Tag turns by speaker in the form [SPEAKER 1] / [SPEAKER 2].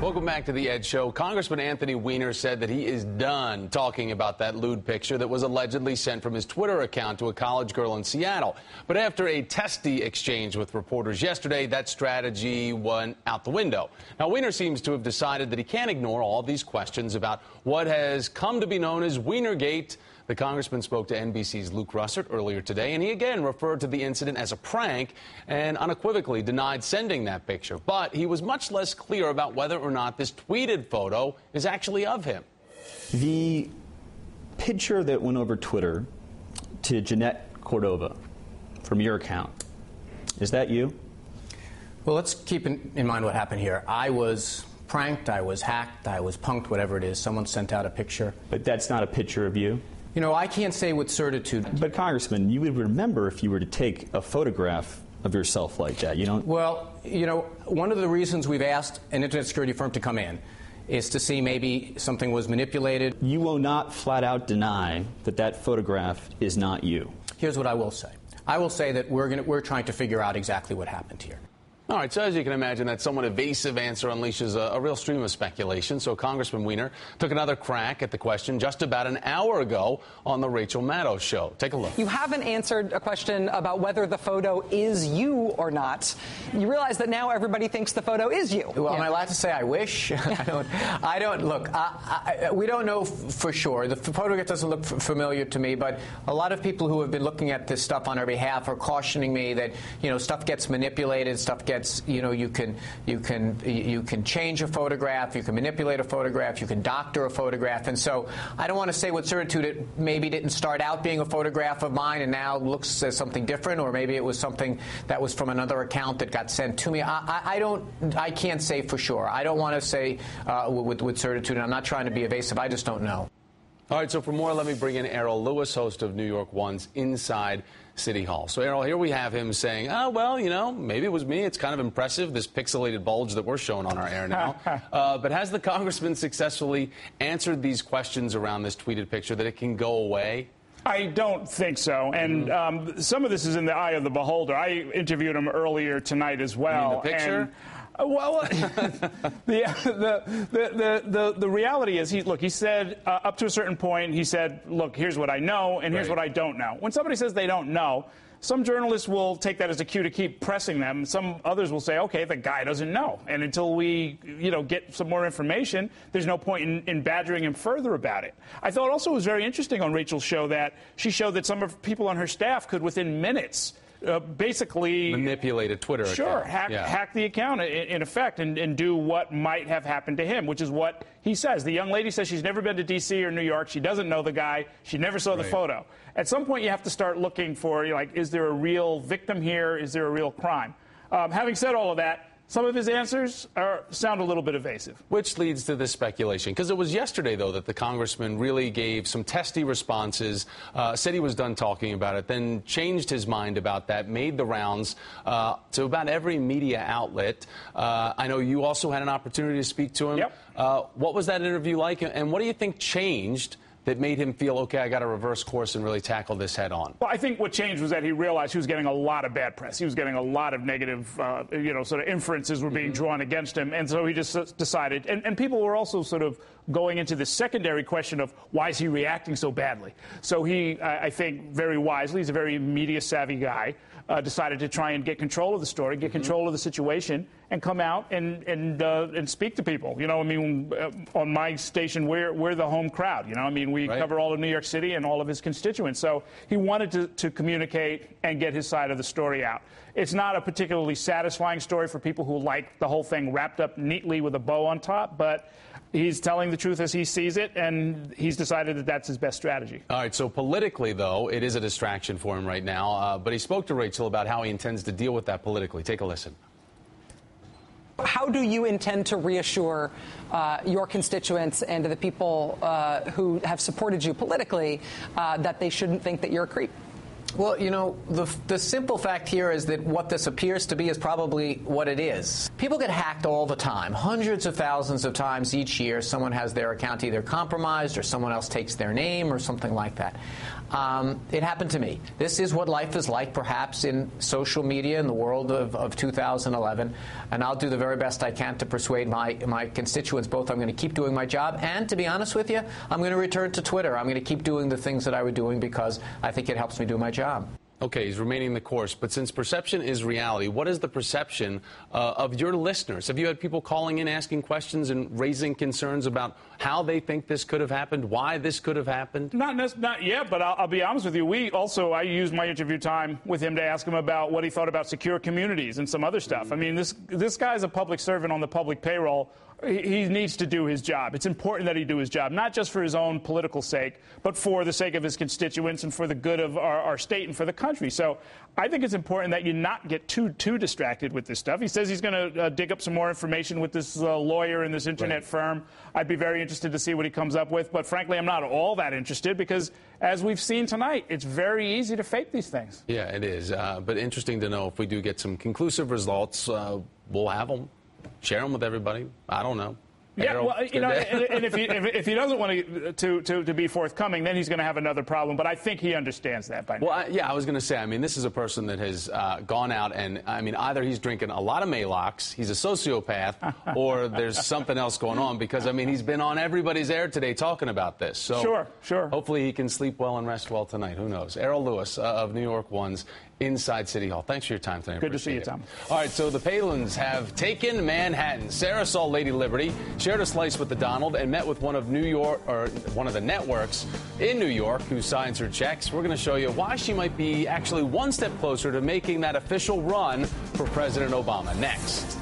[SPEAKER 1] Welcome back to the Ed Show. Congressman Anthony Weiner said that he is done talking about that lewd picture that was allegedly sent from his Twitter account to a college girl in Seattle. But after a testy exchange with reporters yesterday, that strategy went out the window. Now, Weiner seems to have decided that he can't ignore all of these questions about what has come to be known as Weinergate. The congressman spoke to NBC's Luke Russert earlier today, and he again referred to the incident as a prank and unequivocally denied sending that picture. But he was much less clear about whether or not this tweeted photo is actually of him.
[SPEAKER 2] The picture that went over Twitter to Jeanette Cordova from your account, is that you?
[SPEAKER 3] Well, let's keep in mind what happened here. I was pranked, I was hacked, I was punked, whatever it is. Someone sent out a picture.
[SPEAKER 2] But that's not a picture of you?
[SPEAKER 3] You know, I can't say with certitude.
[SPEAKER 2] But, Congressman, you would remember if you were to take a photograph of yourself like that. You don't?
[SPEAKER 3] Well, you know, one of the reasons we've asked an internet security firm to come in is to see maybe something was manipulated.
[SPEAKER 2] You will not flat out deny that that photograph is not you.
[SPEAKER 3] Here's what I will say. I will say that we're trying to figure out exactly what happened here.
[SPEAKER 1] All right, so as you can imagine, that somewhat evasive answer unleashes a real stream of speculation. So Congressman Weiner took another crack at the question just about an hour ago on the Rachel Maddow show. Take a look.
[SPEAKER 4] You haven't answered a question about whether the photo is you or not. You realize that now everybody thinks the photo is you.
[SPEAKER 3] Well, am I allowed to say I wish? I don't. Look, we don't know for sure. The photograph doesn't look familiar to me, but a lot of people who have been looking at this stuff on our behalf are cautioning me that, you know, stuff gets manipulated, stuff gets, you know, you can change a photograph, you can manipulate a photograph, you can doctor a photograph, and so I don't want to say with certitude it maybe didn't start out being a photograph of mine and now looks as something different, or maybe it was something that was from another account that got sent to me. I can't say for sure. I don't want to say with certitude, and I'm not trying to be evasive. I just don't know.
[SPEAKER 1] All right, so for more, let me bring in Errol Lewis, host of New York One's Inside City Hall. So, Errol, here we have him saying, oh, well, you know, maybe it was me. It's kind of impressive, this pixelated bulge that we're showing on our air now. But has the congressman successfully answered these questions around this tweeted picture that it can go away?
[SPEAKER 5] I don't think so. And some of this is in the eye of the beholder. I interviewed him earlier tonight as well.
[SPEAKER 1] You mean the picture?
[SPEAKER 5] And, well, the reality is, he said up to a certain point, he said, look, here's what I know, and here's what I don't know. When somebody says they don't know, some journalists will take that as a cue to keep pressing them. Some others will say, okay, the guy doesn't know. And until we, get some more information, there's no point in badgering him further about it. I thought also it was very interesting on Rachel's show that she showed that some of people on her staff could, within minutes, basically
[SPEAKER 1] manipulate a Twitter account.
[SPEAKER 5] Hack the account in effect and do what might have happened to him, which is what he says. The young lady says she's never been to D.C. or New York. She doesn't know the guy. She never saw the photo. At some point, you have to start looking for, is there a real victim here? Is there a real crime? Having said all of that, some of his answers sound a little bit evasive.
[SPEAKER 1] Which leads to this speculation. Because it was yesterday, though, that the congressman really gave some testy responses, said he was done talking about it, then changed his mind about that, made the rounds to about every media outlet. I know you also had an opportunity to speak to him.
[SPEAKER 5] Yep.
[SPEAKER 1] What was that interview like, and what do you think changed that made him feel, okay, I got to reverse course and really tackle this head on?
[SPEAKER 5] Well, I think what changed was that he realized he was getting a lot of bad press. He was getting a lot of negative, sort of inferences were being drawn against him. And so he just decided, and people were also sort of going into the secondary question of why is he reacting so badly? So he, I think, very wisely, he's a very media-savvy guy, decided to try and get control of the story, get control of the situation, and come out and speak to people. On my station, we're the home crowd. We cover all of New York City and all of his constituents. So he wanted to communicate and get his side of the story out. It's not a particularly satisfying story for people who like the whole thing wrapped up neatly with a bow on top, but he's telling the truth as he sees it, and he's decided that that's his best strategy.
[SPEAKER 1] All right, so politically, though, it is a distraction for him right now. But he spoke to Rachel about how he intends to deal with that politically. Take a listen.
[SPEAKER 4] How do you intend to reassure your constituents and the people who have supported you politically that they shouldn't think that you're a creep?
[SPEAKER 3] Well, the simple fact here is that what this appears to be is probably what it is. People get hacked all the time. Hundreds of thousands of times each year, someone has their account either compromised or someone else takes their name or something like that. It happened to me. This is what life is like, perhaps, in social media in the world of 2011. And I'll do the very best I can to persuade my constituents both I'm going to keep doing my job and, to be honest with you, I'm going to return to Twitter. I'm going to keep doing the things that I was doing because I think it helps me do my job.
[SPEAKER 1] Okay, he's remaining the course. But since perception is reality, what is the perception of your listeners? Have you had people calling in, asking questions and raising concerns about how they think this could have happened, why this could have happened?
[SPEAKER 5] Not yet, but I'll be honest with you. I used my interview time with him to ask him about what he thought about secure communities and some other stuff. I mean, this guy's a public servant on the public payroll. He needs to do his job. It's important that he do his job, not just for his own political sake, but for the sake of his constituents and for the good of our state and for the country. So I think it's important that you not get too distracted with this stuff. He says he's going to dig up some more information with this lawyer and this internet firm. I'd be very interested to see what he comes up with. But frankly, I'm not all that interested because, as we've seen tonight, it's very easy to fake these things.
[SPEAKER 1] Yeah, it is. But interesting to know if we do get some conclusive results, we'll have them. Share them with everybody. I don't know.
[SPEAKER 5] Yeah, well, and if he doesn't want to be forthcoming, then he's going to have another problem. But I think he understands that by now.
[SPEAKER 1] Well, I was going to say, I mean, this is a person that has gone out and, I mean, either he's drinking a lot of Maalox, he's a sociopath, or there's something else going on because, I mean, he's been on everybody's air today talking about this. So
[SPEAKER 5] Sure.
[SPEAKER 1] Hopefully he can sleep well and rest well tonight. Who knows? Errol Lewis of New York One's Inside City Hall. Thanks for your time tonight.
[SPEAKER 5] Good to see you, Tom.
[SPEAKER 1] All right, so the Palins have taken Manhattan. Sarah saw Lady Liberty, shared a slice with the Donald, and met with one of the networks in New York who signs her checks. We're going to show you why she might be actually one step closer to making that official run for President Obama. Next.